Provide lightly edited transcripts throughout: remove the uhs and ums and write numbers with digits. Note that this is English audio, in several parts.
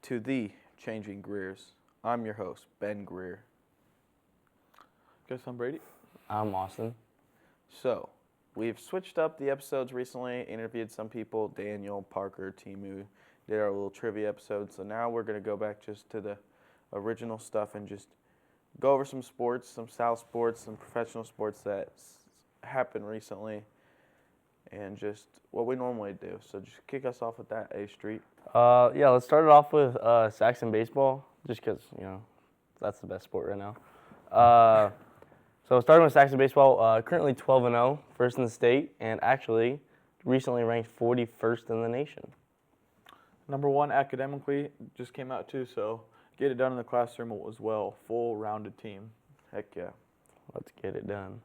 to the Changing Greers. I'm your host, Ben Greer. Guess I'm Brady. I'm Austin. So, we've switched up the episodes recently, interviewed some people, Daniel, Parker, Timu, did our little trivia episode. So now we're going to go back just to the original stuff and just go over some sports, some South sports, some professional sports that happened recently, and just what we normally do. So just kick us off with that, A Street. Yeah, let's start it off with Saxon baseball, just because, that's the best sport right now. So starting with Saxon baseball, currently 12-0, first in the state, and actually recently ranked 41st in the nation. Number one academically just came out too, so get it done in the classroom as well. Full rounded team. Heck yeah. Let's get it done.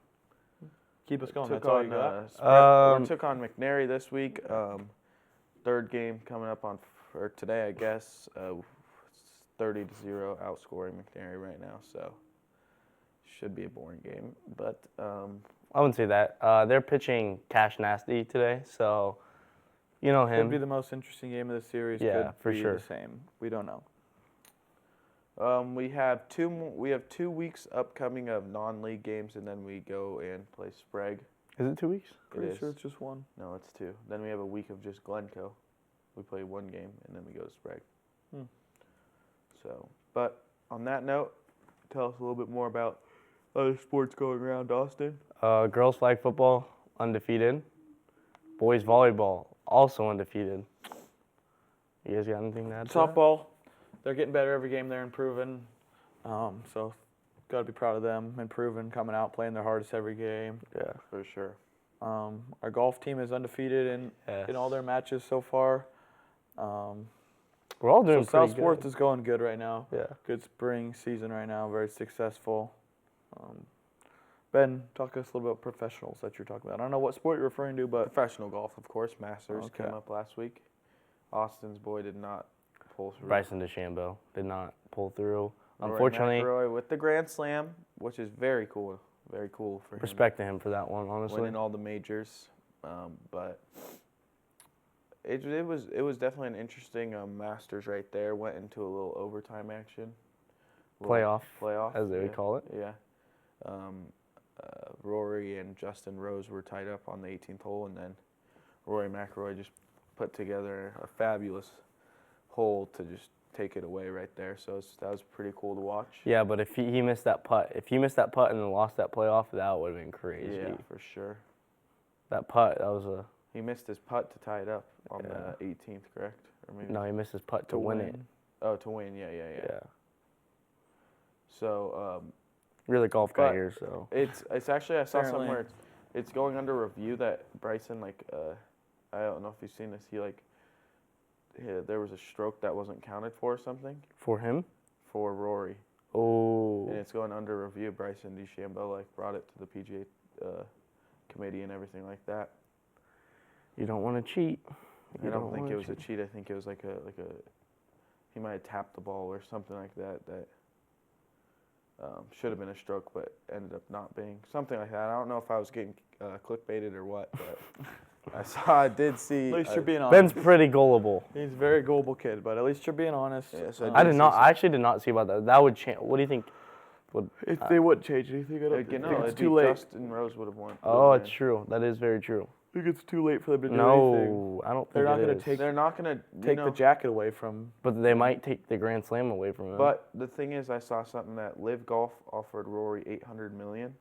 Keep us going. Took That's all on, you got. we took on McNary this week. Third game coming up for today, I guess. 30-0 outscoring McNary right now, so should be a boring game. But I wouldn't say that. They're pitching Cash Nasty today, so you know him. Could be the most interesting game of the series. Yeah, Could for be sure. The same. We don't know. we have 2 weeks upcoming of non-league games, and then we go and play Sprague. Is it 2 weeks? Pretty is. sure it's just one. No, it's 2. Then we have a week of just Glencoe. We play one game, and then we go to Sprague. So, but on that note, tell us a little bit more about other sports going around Austin. Girls flag football, undefeated. Boys volleyball, also undefeated. You guys got anything to add to that? Softball, they're getting better every game. They're improving. So got to be proud of them, improving, coming out, playing their hardest every game. Yeah. For sure. Our golf team is undefeated in all their matches so far. We're all doing so pretty South good. Sports is going good right now. Yeah. Good spring season right now, very successful. Ben, talk to us a little about professionals that you're talking about. I don't know what sport you're referring to, but Professional golf, of course. Masters Okay. came up last week. Austin's boy did not pull through. Bryson DeChambeau did not pull through. Rory Unfortunately, McIlroy with the Grand Slam, which is very cool. Very cool for him. respect to him for that one, honestly. Winning all the majors, but it was definitely an interesting Masters right there. Went into a little overtime action. Playoff, as they yeah. would call it. Yeah. Rory and Justin Rose were tied up on the 18th hole, and then Rory McIlroy just put together a fabulous hole to just take it away right there. So that was pretty cool to watch. Yeah, but if he missed that putt, and then lost that playoff, that would have been crazy. Yeah, for sure. That putt, that was a... He missed his putt to tie it up on the 18th, correct? Or maybe No, he missed his putt to win it. Oh, to win, yeah. Yeah. So, Really golf guy but here, so... it's actually, I saw Apparently. somewhere, it's going under review that Bryson, I don't know if you've seen this, there was a stroke that wasn't counted for or something For him? for Rory. Oh. And it's going under review. Bryson DeChambeau, brought it to the PGA committee and everything like that. You don't want to cheat. I don't think it was a cheat. I think it was like a he might have tapped the ball or something like that should have been a stroke, but ended up not being. Something like that. I don't know if I was getting clickbaited or what, but I did see. at least you're being Ben's honest. pretty gullible. He's a very gullible kid, but at least you're being honest. Yes, I actually did not see about that. That would change. What do you think? They wouldn't change anything. I don't think it's too late. Justin Rose would have won. Oh, it's true. That is very true. I think it's too late for them to do anything. No, I don't think They're not it gonna is. take- They're not going to Take the jacket away from. But they might take the Grand Slam away from him. But the thing is, I saw something that Live Golf offered Rory $800 million.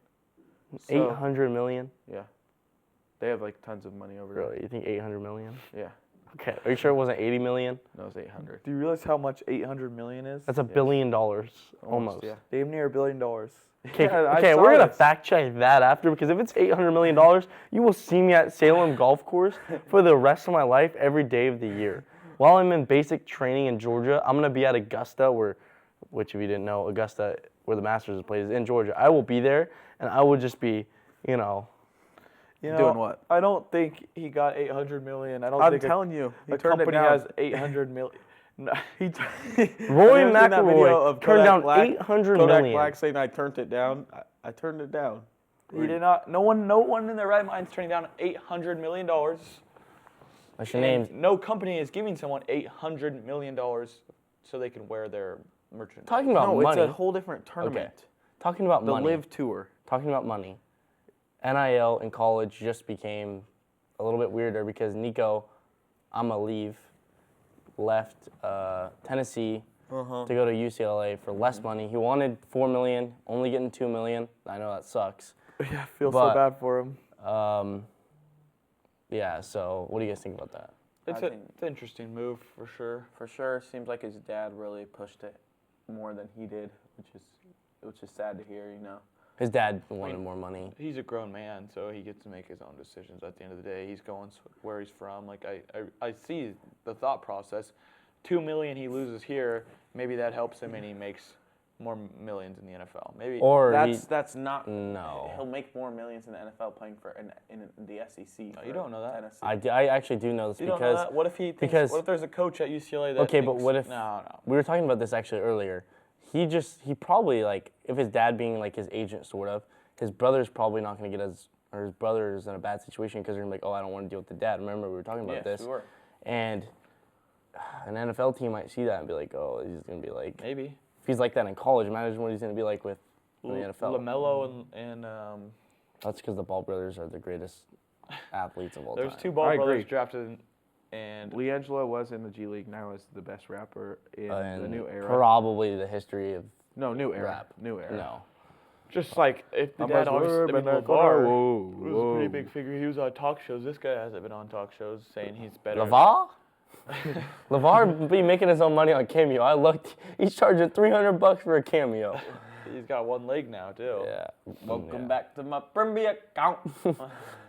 So, 800 million? Yeah, they have tons of money over there. Really? You think 800 million? Yeah, Okay. Are you sure it wasn't 80 million? no, it's 800. Do you realize how much $800 million is? That's $1 billion almost. Yeah. Damn near $1 billion. Okay, Yeah, I okay, saw we're gonna this. fact check that after, because if it's $800 million, you will see me at Salem Golf Course for the rest of my life every day of the year. While I'm in basic training in Georgia, I'm gonna be at Augusta, which if you didn't know, Augusta, where the Masters is played, is in Georgia. I will be there, and I will just be, Doing what? I don't think he got $800 million. I don't I'm think telling you, he a turned it company down. has $800 million. No, Roy Have you ever seen that video McIlroy of turned Kodak down Black? 800 Kodak million. Black saying I turned it down. I turned it down. he did not. No one in their right mind is turning down $800 million. What's your name? No company is giving someone $800 million so they can wear their merchandise. Talking about No, money. it's a whole different tournament. Talking about The money. Live Tour. Talking about money. NIL in college just became a little bit weirder because Nico, left Tennessee to go to UCLA for less money. He wanted $4 million, only getting $2 million. I know that sucks. Yeah, I feel But- so bad for him. Yeah. So what do you guys think about that? It's an interesting move for sure. For sure, seems like his dad really pushed it more than he did, which is sad to hear. His dad wanted more money. He's a grown man, so he gets to make his own decisions. At the end of the day, he's going where he's from. Like I see the thought process. $2 million he loses here, maybe that helps him, and he makes more millions in the NFL. Maybe. Or that's not. No. He'll make more millions in the NFL playing for in the SEC. No, you don't know that. Tennessee. I actually do know this you because don't know that? What if he thinks, because- what if there's a coach at UCLA that Okay, but thinks, what if no. we were talking about this actually earlier? He probably like if his dad being like his agent sort of, his brother's probably not going to get or his brother's in a bad situation because they're like, oh, I don't want to deal with the dad. Remember we were talking about this. We were. And an NFL team might see that and be like, oh, he's going to be like Maybe. if he's like that in college. Imagine what he's going to be like with in the NFL. LaMelo and That's because the Ball brothers are the greatest athletes of all there's time. 2 Ball I brothers agree. drafted, and LiAngelo was in the G League. Now is the best rapper in the new era. Probably the history of No, new era. rap. New era. No. just like if the I'm dad a obviously verb and a LeVar car. was a pretty big figure. He was on talk shows. This guy hasn't been on talk shows saying he's better. LeVar? LeVar be making his own money on Cameo. I looked. He's charging $300 for a cameo. He's got one leg now too. Yeah. Welcome back to my Premier account.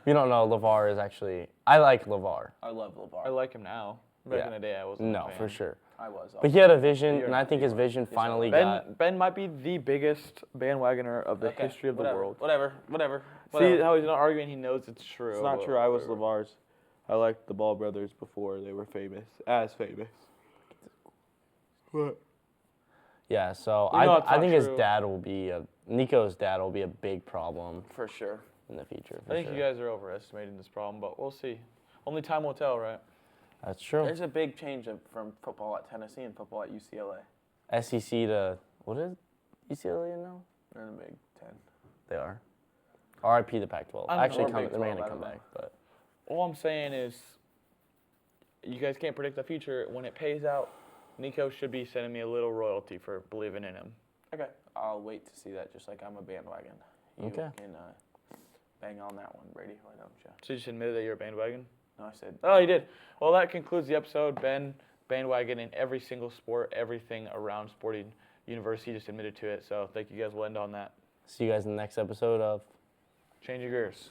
You don't know LeVar is actually. I like LeVar. I love LeVar. I like him now. Back Yeah. in the day, I wasn't. No, a fan. for sure. I was. But he had a vision, You're and I not- think his vision finally Ben got. Ben might be the biggest bandwagoner of the Okay, history of the whatever, world. Whatever. See how he's not arguing? He knows it's true. It's not but true. I was whatever. LeVar's. I liked the Ball brothers before they were famous. What? Yeah, so You know it's I not think his true. dad will be Nico's dad will be a big problem For sure. in the future. I think you guys are overestimating this problem, but we'll see. Only time will tell, right? That's true. There's a big change from football at Tennessee and football at UCLA. SEC to what is UCLA now? They're in the Big Ten. They are. RIP the Pac-12. I don't know. Actually, Or Big they're 12, going to I come don't back, but All I'm saying is, you guys can't predict the future. When it pays out, Nico should be sending me a little royalty for believing in him. Okay. I'll wait to see that, just like I'm a bandwagon. You Okay. can bang on that one, Brady. Why don't you? So you just admitted that you're a bandwagon? No, I said. Oh, you did. Well, that concludes the episode. Ben, bandwagon in every single sport, everything around Sporting University, just admitted to it. So thank you guys. We'll end on that. see you guys in the next episode of Change your gears.